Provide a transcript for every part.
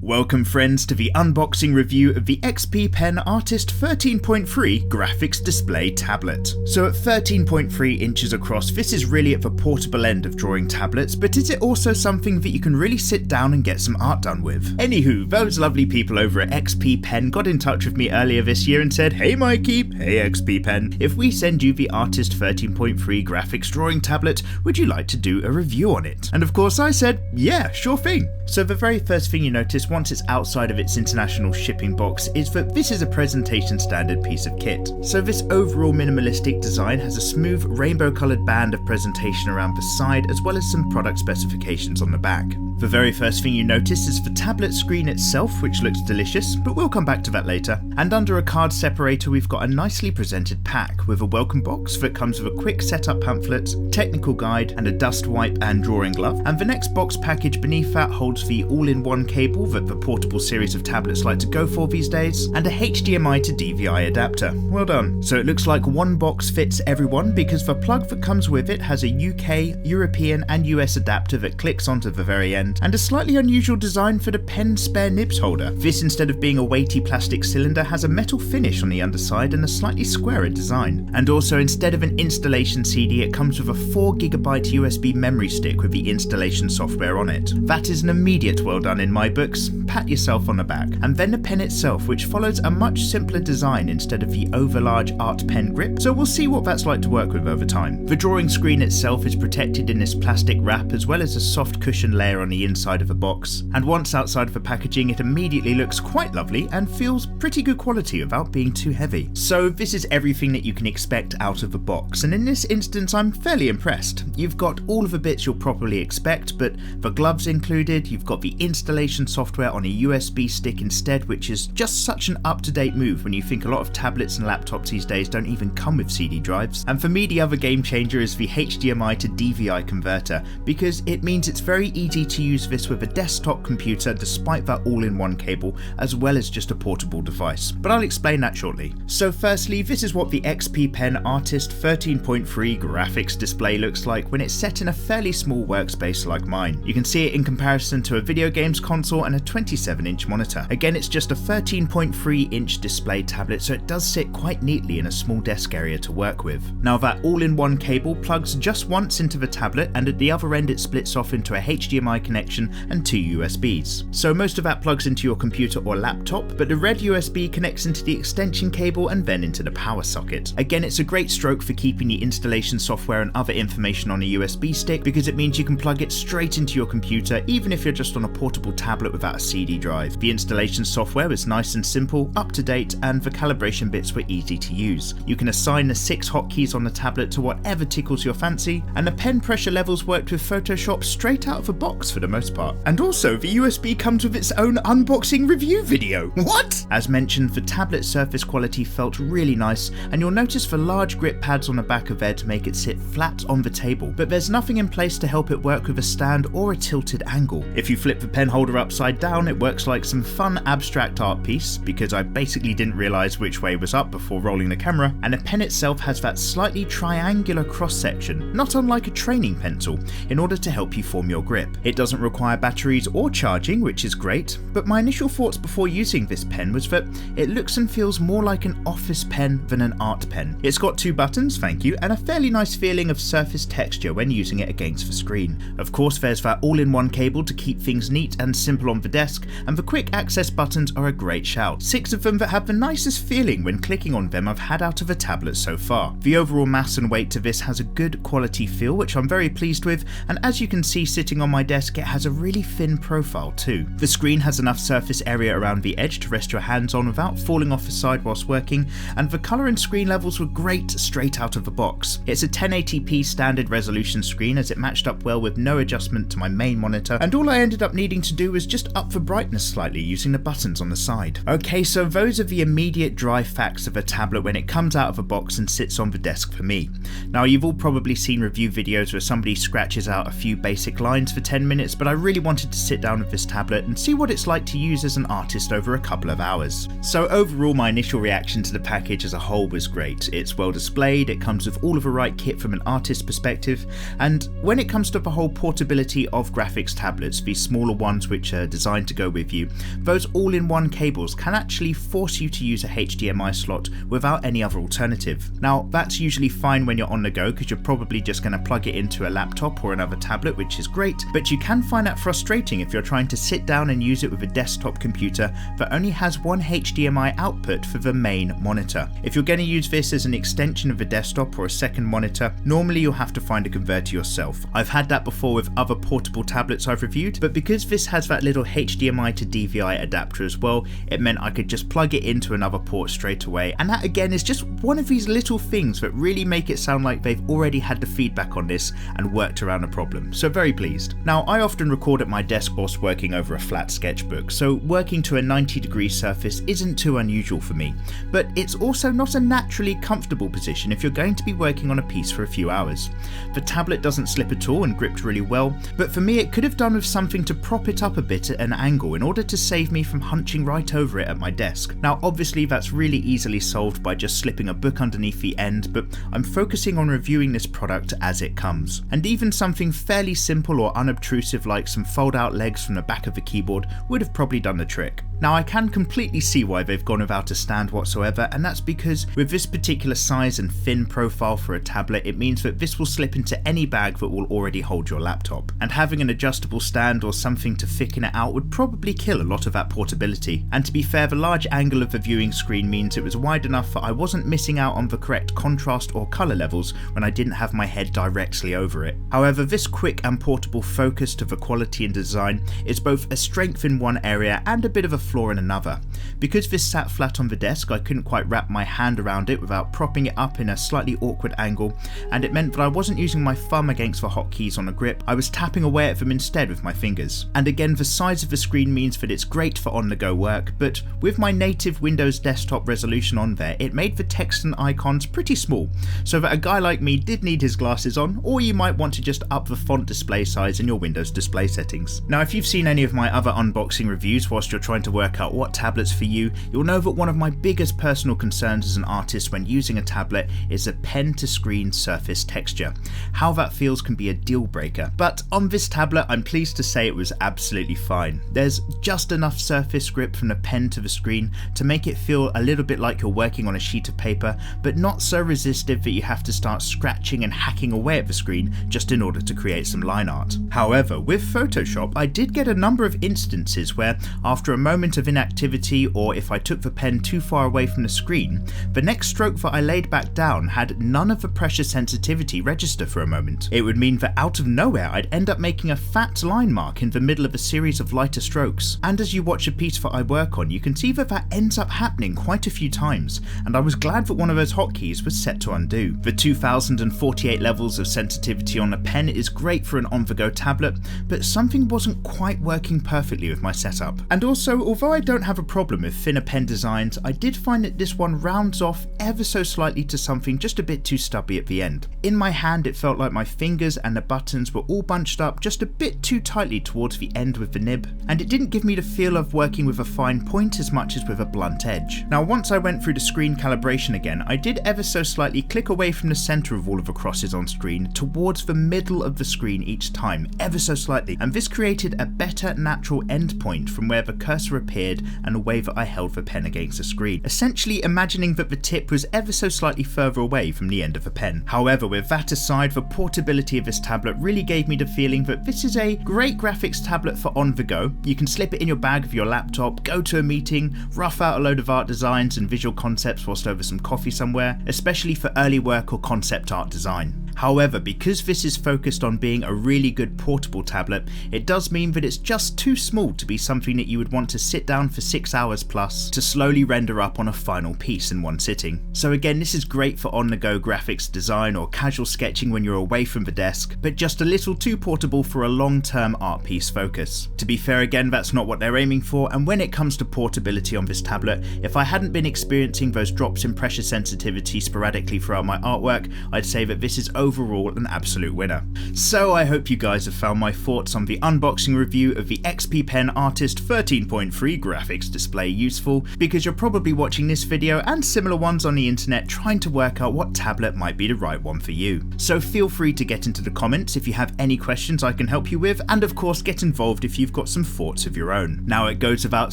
Welcome friends to the unboxing review of the XP Pen Artist 13.3 graphics display tablet. So at 13.3 inches across, this is really at the portable end of drawing tablets, but is it also something that you can really sit down and get some art done with? Anywho, those lovely people over at XP Pen got in touch with me earlier this year and said, "Hey Mikey, hey XP Pen, if we send you the Artist 13.3 graphics drawing tablet, would you like to do a review on it?" And of course I said, yeah, sure thing. So the very first thing you notice once it's outside of its international shipping box is that this is a presentation standard piece of kit. So this overall minimalistic design has a smooth rainbow coloured band of presentation around the side as well as some product specifications on the back. The very first thing you notice is the tablet screen itself, which looks delicious, but we'll come back to that later. And under a card separator we've got a nicely presented pack with a welcome box that comes with a quick setup pamphlet, technical guide and a dust wipe and drawing glove. And the next box package beneath that holds the all-in-one cable that the portable series of tablets like to go for these days, and a HDMI to DVI adapter. Well done. So it looks like one box fits everyone because the plug that comes with it has a UK, European and US adapter that clicks onto the very end, and a slightly unusual design for the pen spare nibs holder. This, instead of being a weighty plastic cylinder, has a metal finish on the underside and a slightly squarer design. And also, instead of an installation CD, it comes with a 4GB USB memory stick with the installation software on it. That is an immediate well done in my books. Pat yourself on the back. And then the pen itself, which follows a much simpler design instead of the over-large art pen grip, so we'll see what that's like to work with over time. The drawing screen itself is protected in this plastic wrap as well as a soft cushion layer on the inside of the box, and once outside of the packaging it immediately looks quite lovely and feels pretty good quality without being too heavy. So this is everything that you can expect out of the box, and in this instance I'm fairly impressed. You've got all of the bits you'll probably expect, but the gloves included, you've got the installation software on a USB stick instead, which is just such an up-to-date move when you think a lot of tablets and laptops these days don't even come with CD drives. And for me the other game changer is the HDMI to DVI converter, because it means it's very easy to use this with a desktop computer despite that all-in-one cable as well as just a portable device. But I'll explain that shortly. So firstly, this is what the XP Pen Artist 13.3 graphics display looks like when it's set in a fairly small workspace like mine. You can see it in comparison to a video games console and a 27-inch monitor. Again, it's just a 13.3-inch display tablet, so it does sit quite neatly in a small desk area to work with. Now that all-in-one cable plugs just once into the tablet, and at the other end it splits off into a HDMI connection and two USBs. So most of that plugs into your computer or laptop, but the red USB connects into the extension cable and then into the power socket. Again, it's a great stroke for keeping the installation software and other information on a USB stick because it means you can plug it straight into your computer even if you're just on a portable tablet without a CD drive. The installation software was nice and simple, up to date, and the calibration bits were easy to use. You can assign the 6 hotkeys on the tablet to whatever tickles your fancy, and the pen pressure levels worked with Photoshop straight out of the box for the most part. And also, the USB comes with its own unboxing review video. What? As mentioned, the tablet surface quality felt really nice, and you'll notice the large grip pads on the back of there to make it sit flat on the table, but there's nothing in place to help it work with a stand or a tilted angle. If you flip the pen holder upside down, it works like some fun abstract art piece, because I basically didn't realise which way was up before rolling the camera, and the pen itself has that slightly triangular cross section, not unlike a training pencil, in order to help you form your grip. It doesn't require batteries or charging, which is great, but my initial thoughts before using this pen was that it looks and feels more like an office pen than an art pen. It's got 2 buttons, thank you, and a fairly nice feeling of surface texture when using it against the screen. Of course there's that all-in-one cable to keep things neat and simple on the desk, and the quick access buttons are a great shout. 6 of them that have the nicest feeling when clicking on them I've had out of a tablet so far. The overall mass and weight to this has a good quality feel, which I'm very pleased with, and as you can see sitting on my desk it has a really thin profile too. The screen has enough surface area around the edge to rest your hands on without falling off the side whilst working, and the colour and screen levels were great straight out of the box. It's a 1080p standard resolution screen as it matched up well with no adjustment to my main monitor, and all I ended up needing to do was just up the brightness slightly using the buttons on the side. Okay, so those are the immediate dry facts of a tablet when it comes out of a box and sits on the desk for me. Now you've all probably seen review videos where somebody scratches out a few basic lines for 10 minutes tablets, but I really wanted to sit down with this tablet and see what it's like to use as an artist over a couple of hours. So overall, my initial reaction to the package as a whole was great. It's well displayed, it comes with all of the right kit from an artist perspective, and when it comes to the whole portability of graphics tablets, these smaller ones which are designed to go with you, those all-in-one cables can actually force you to use a HDMI slot without any other alternative. Now that's usually fine when you're on the go because you're probably just going to plug it into a laptop or another tablet, which is great, but you can find that frustrating if you're trying to sit down and use it with a desktop computer that only has one HDMI output for the main monitor. If you're going to use this as an extension of a desktop or a second monitor, normally you'll have to find a converter yourself. I've had that before with other portable tablets I've reviewed, but because this has that little HDMI to DVI adapter as well, it meant I could just plug it into another port straight away, and that again is just one of these little things that really make it sound like they've already had the feedback on this and worked around the problem, so very pleased. Now I often record at my desk whilst working over a flat sketchbook, so working to a 90-degree surface isn't too unusual for me, but it's also not a naturally comfortable position if you're going to be working on a piece for a few hours. The tablet doesn't slip at all and gripped really well, but for me it could have done with something to prop it up a bit at an angle in order to save me from hunching right over it at my desk. Now obviously that's really easily solved by just slipping a book underneath the end, but I'm focusing on reviewing this product as it comes. And even something fairly simple or unobtrusive like some fold out legs from the back of the keyboard would have probably done the trick. Now I can completely see why they've gone without a stand whatsoever, and that's because with this particular size and thin profile for a tablet, it means that this will slip into any bag that will already hold your laptop, and having an adjustable stand or something to thicken it out would probably kill a lot of that portability. And to be fair, the large angle of the viewing screen means it was wide enough that I wasn't missing out on the correct contrast or colour levels when I didn't have my head directly over it. However, this quick and portable focus to the quality and design is both a strength in one area and a bit of a flaw in another. Because this sat flat on the desk, I couldn't quite wrap my hand around it without propping it up in a slightly awkward angle, and it meant that I wasn't using my thumb against the hotkeys on a grip, I was tapping away at them instead with my fingers. And again, the size of the screen means that it's great for on-the-go work, but with my native Windows desktop resolution on there, it made the text and icons pretty small, so that a guy like me did need his glasses on, or you might want to just up the font display size in your Windows display settings. Now if you've seen any of my other unboxing reviews whilst you're trying to work out what tablet's for you, you'll know that one of my biggest personal concerns as an artist when using a tablet is a pen to screen surface texture. How that feels can be a deal breaker, but on this tablet I'm pleased to say it was absolutely fine. There's just enough surface grip from the pen to the screen to make it feel a little bit like you're working on a sheet of paper, but not so resistive that you have to start scratching and hacking away at the screen just in order to create some line art. However, with Photoshop I did get a number of instances where after a moment of inactivity, or if I took the pen too far away from the screen, the next stroke that I laid back down had none of the pressure sensitivity register for a moment. It would mean that out of nowhere I'd end up making a fat line mark in the middle of a series of lighter strokes, and as you watch a piece that I work on you can see that that ends up happening quite a few times, and I was glad that one of those hotkeys was set to undo. The 2048 levels of sensitivity on a pen is great for an on-the-go tablet, but something wasn't quite working perfectly with my setup. And also, although I don't have a problem with thinner pen designs, I did find that this one rounds off ever so slightly to something just a bit too stubby at the end. In my hand it felt like my fingers and the buttons were all bunched up just a bit too tightly towards the end with the nib, and it didn't give me the feel of working with a fine point as much as with a blunt edge. Now once I went through the screen calibration again, I did ever so slightly click away from the centre of all of the crosses on screen towards the middle of the screen each time, ever so slightly, and this created a better natural endpoint from where the cursor appeared and the way that I held the pen against the screen, essentially imagining that the tip was ever so slightly further away from the end of the pen. However, with that aside, the portability of this tablet really gave me the feeling that this is a great graphics tablet for on the go. You can slip it in your bag of your laptop, go to a meeting, rough out a load of art designs and visual concepts whilst over some coffee somewhere, especially for early work or concept art design. However, because this is focused on being a really good portable tablet, it does mean that it's just too small to be something that you would want to sit down for 6 hours plus to slowly render up on a final piece in one sitting. So again, this is great for on-the-go graphics design or casual sketching when you're away from the desk, but just a little too portable for a long-term art piece focus. To be fair, again, that's not what they're aiming for, and when it comes to portability on this tablet, if I hadn't been experiencing those drops in pressure sensitivity sporadically throughout my artwork, I'd say that this is overall an absolute winner. So I hope you guys have found my thoughts on the unboxing review of the XP Pen Artist 13.3 graphics display useful, because you're probably watching this video and similar ones on the internet trying to work out what tablet might be the right one for you. So feel free to get into the comments if you have any questions I can help you with, and of course get involved if you've got some thoughts of your own. Now it goes without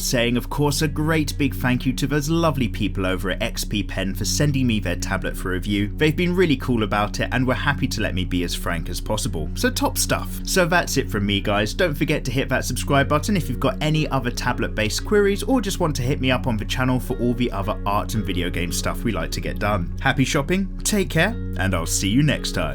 saying, of course, a great big thank you to those lovely people over at XP Pen for sending me their tablet for review. They've been really cool about it and were happy to let me be as frank as possible. So top stuff. So that's it from me, guys. Don't forget to hit that subscribe button if you've got any other tablet based queries, or just want to hit me up on the channel for all the other art and video game stuff we like to get done. Happy shopping, take care, and I'll see you next time.